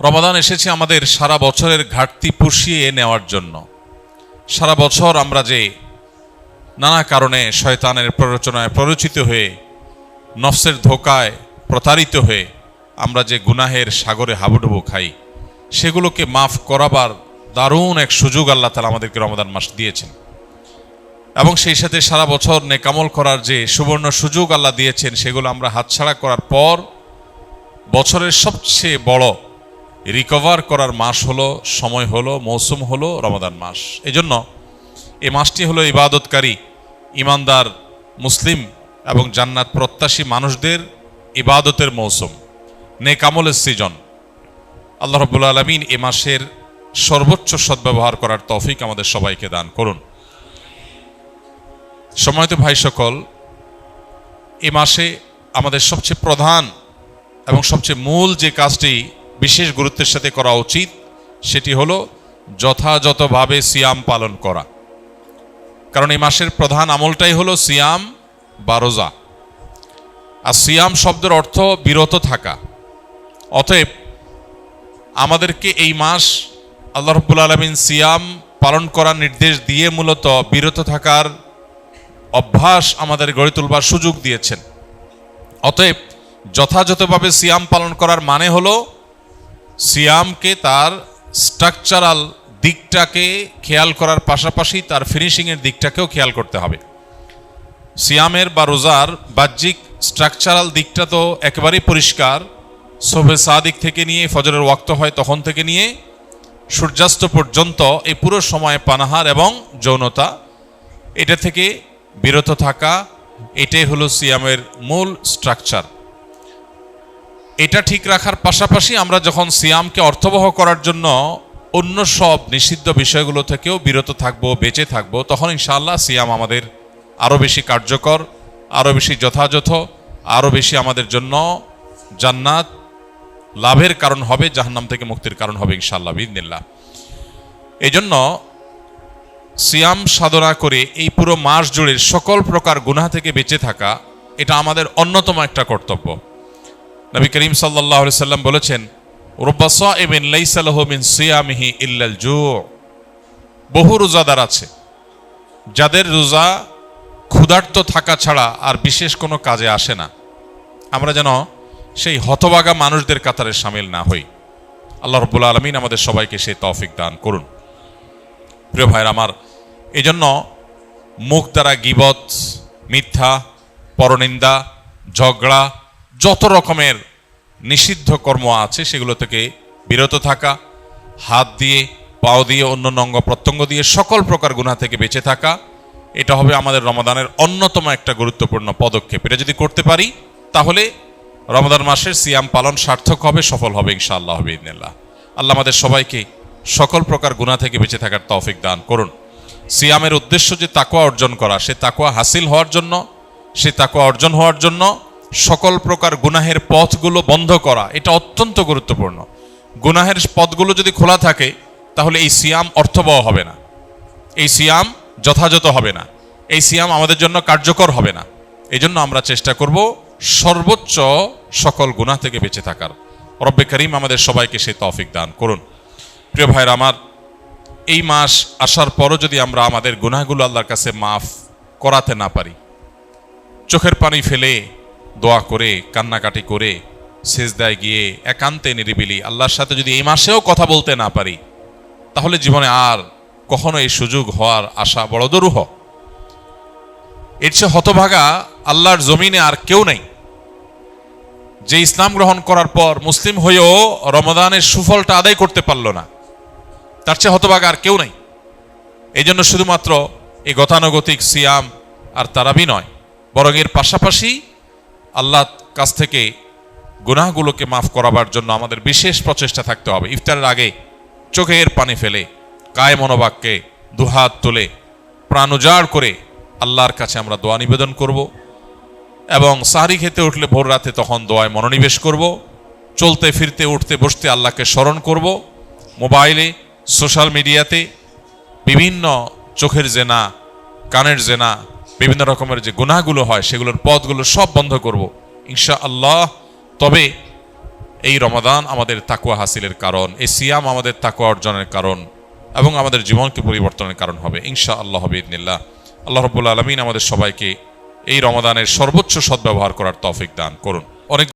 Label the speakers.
Speaker 1: রমাদান এসেছে আমাদের সারা বছরের ঘাটতি পুষিয়ে নেওয়ার জন্য। সারা বছর আমরা যে নানা কারণে শয়তানের প্ররোচনায় প্ররোচিত হয়ে, নফসের ধোকায় প্রতারিত হয়ে আমরা যে গুনাহের সাগরে হাবুডুবু খাই, সেগুলোকে মাফ করাবার দারুণ এক সুযোগ আল্লাহ তাআলা আমাদেরকে রমাদান মাস দিয়েছেন। এবং সেই সাথে সারা বছর নেকামল করার যে সুবর্ণ সুযোগ আল্লাহ দিয়েছেন, সেগুলো আমরা হাতছাড়া করার পর বছরের সবচেয়ে বড় রিকভার করার মাস হলো, সময় হলো, মৌসুম হলো রমাদান মাস। এজন্য এই মাসটি হলো ইবাদতকারী, ইমানদার মুসলিম এবং জান্নাত প্রত্যাশী মানুষদের ইবাদতের মৌসুম, নেক আমলের সিজন। আল্লাহ রাব্বুল আলামিন এ মাসের সর্বোচ্চ সদ্ব্যবহার করার তৌফিক আমাদের সবাইকে দান করুন। সম্মানিত ভাই সকল, এ মাসে আমাদের সবচেয়ে প্রধান এবং সবচেয়ে মূল যে কাজটি বিশেষ গুরুত্বের সাথে করা উচিত, সেটি হলো যথাযথভাবে সিয়াম পালন করা। কারণ এই মাসের প্রধান আমলটাই হলো সিয়াম বা রোজা। আর সিয়াম শব্দের অর্থ বিরত থাকা। অতএব আমাদেরকে এই মাস আল্লাহ রাব্বুল আলামিন সিয়াম পালন করার নির্দেশ দিয়ে মূলত বিরত থাকার অভ্যাস আমাদের গড়ে তুলবার সুযোগ দিয়েছেন। অতএব যথাযথভাবে সিয়াম পালন করার মানে হলো সিয়ামকে তার স্ট্রাকচারাল দিকটাকে খেয়াল করার পাশাপাশি তার ফিনিশিংয়ের দিকটাকেও খেয়াল করতে হবে। সিয়ামের বা রোজার বাহ্যিক স্ট্রাকচারাল দিকটা তো একেবারেই পরিষ্কার। সুবহে সাদিক থেকে নিয়ে ফজরের ওয়াক্ত হয় তখন থেকে নিয়ে সূর্যাস্ত পর্যন্ত এই পুরো সময় পানাহার এবং যৌনতা, এটা থেকে বিরত থাকা, এটাই হলো সিয়ামের মূল স্ট্রাকচার। এটা ঠিক রাখার পাশাপাশি আমরা যখন সিয়ামকে অর্থবহ করার জন্য অন্য সব নিষিদ্ধ বিষয়গুলো থেকেও বিরত থাকবো, বেঁচে থাকবো, তখন ইনশাআল্লাহ সিয়াম আমাদের আরও বেশি কার্যকর, আরও বেশি যথাযথ, আরও বেশি আমাদের জন্য জান্নাত লাভের কারণ হবে, জাহান্নাম থেকে মুক্তির কারণ হবে ইনশাআল্লাহ বিইذনিল্লাহ। এই জন্য সিয়াম সাধনা করে এই পুরো মাস জুড়ে সকল প্রকার গুনাহ থেকে বেঁচে থাকা, এটা আমাদের অন্যতম একটা কর্তব্য। নবী করিম সাল্লাল্লাহু আলাইহি সাল্লাম বলেছেন, রুব্বা সাইমিন লাইসা লাহু মিন সিয়ামিহি ইল্লাল জু'। বহু রোজাদার আছে যাদের রোজা ক্ষুধার্ত থাকা ছাড়া আর বিশেষ কোনো কাজে আসে না। আমরা যেন সেই হতভাগা মানুষদের কাতারে শামিল না হই। আল্লাহ রাব্বুল আলামিন আমাদের সবাইকে সেই তৌফিক দান করুন। প্রিয় ভাইরা আমার, এজন্য মুখ দ্বারা গীবত, মিথ্যা, পরনিন্দা, ঝগড়া, যত রকমের নিষিদ্ধ কর্ম আছে সেগুলো থেকে বিরত থাকা, হাত দিয়ে, পাও দিয়ে, অন্য অঙ্গ প্রত্যঙ্গ দিয়ে সকল প্রকার গুনাহ থেকে বেঁচে থাকা, এটা হবে আমাদের রমাদানের অন্যতম একটা গুরুত্বপূর্ণ পদক্ষেপ। এটা যদি করতে পারি তাহলে রমাদান মাসের সিয়াম পালন সার্থক হবে, সফল হবে ইনশাআল্লাহ বিইذনিল্লাহ। আল্লাহ আমাদের সবাইকে সকল প্রকার গুনাহ থেকে বেঁচে থাকার তৌফিক দান করুন। সিয়ামের উদ্দেশ্য যে তাকওয়া অর্জন করা, সে তাকওয়া হাসিল হওয়ার জন্য, সে তাকওয়া অর্জন হওয়ার জন্য সকল প্রকার গুনাহের পথগুলো বন্ধ করা, এটা অত্যন্ত গুরুত্বপূর্ণ। গুনাহের পথগুলো যদি খোলা থাকে তাহলে এই সিয়াম অর্থবহ হবে না, এই সিয়াম যথাযথ হবে না, এই সিয়াম আমাদের জন্য কার্যকর হবে না। এই জন্য আমরা চেষ্টা করব সর্বোচ্চ সকল গুনাহ থেকে বেঁচে থাকার। রব্বে করিম আমাদের সবাইকে সেই তৌফিক দান করুন। প্রিয় ভাইরা আমার, এই মাস আসার পরও যদি আমরা আমাদের গুনাহগুলো আল্লাহর কাছে মাফ করাতে না পারি, চোখের পানি ফেলে দোয়া করে, কান্নাকাটি করে, সিজদায় গিয়ে একান্তে নিরিবিলি আল্লাহর সাথে যদি এই মাসেও কথা বলতে না পারি, তাহলে জীবনে আর কখনো এই সুযোগ হওয়ার আশা বড় দুরূহ। এর চেয়ে হতভাগা আল্লাহর জমিনে আর কেউ নেই, যে ইসলাম গ্রহণ করার পর মুসলিম হয়েও রমাদানের সুফলটা আদায় করতে পারল না। তার চেয়ে হতভাগা আর কেউ নেই। এই জন্য শুধুমাত্র এই গতানুগতিক সিয়াম আর তারাবি নয়, বরং এর পাশাপাশি আল্লাহর কাছ থেকে গুনাহগুলোকে মাফ করাবার জন্য আমাদের বিশেষ প্রচেষ্টা থাকতে হবে। ইফতারের আগে চোখের পানি ফেলে, কায় মনোবাক্যে দুহাত তুলে, প্রাণ উজাড় করে আল্লাহর কাছে আমরা দোয়া নিবেদন করব। এবং সাহরি খেতে উঠলে ভোর রাতে তখন দোয়ায় মনোনিবেশ করব। চলতে ফিরতে, উঠতে বসতে আল্লাহকে স্মরণ করব। মোবাইলে, সোশ্যাল মিডিয়াতে বিভিন্ন চোখের জেনা, কানের জেনা, বিভিন্ন রকমের যে গুনাহগুলো হয় সেগুলোর পথগুলো সব বন্ধ করব ইনশাআল্লাহ। তবে এই রমাদান আমাদের তাকওয়া হাসিলের কারণ, এই সিয়াম আমাদের তাকওয়া অর্জনের কারণ এবং আমাদের জীবনকে পরিবর্তনের কারণ হবে ইনশাআল্লাহ বিইذনিল্লাহ। আল্লাহ রাব্বুল আলামিন আমাদের সবাইকে এই রমাদানের সর্বোচ্চ সদ্ব্যবহার করার তৌফিক দান করুন। অনেক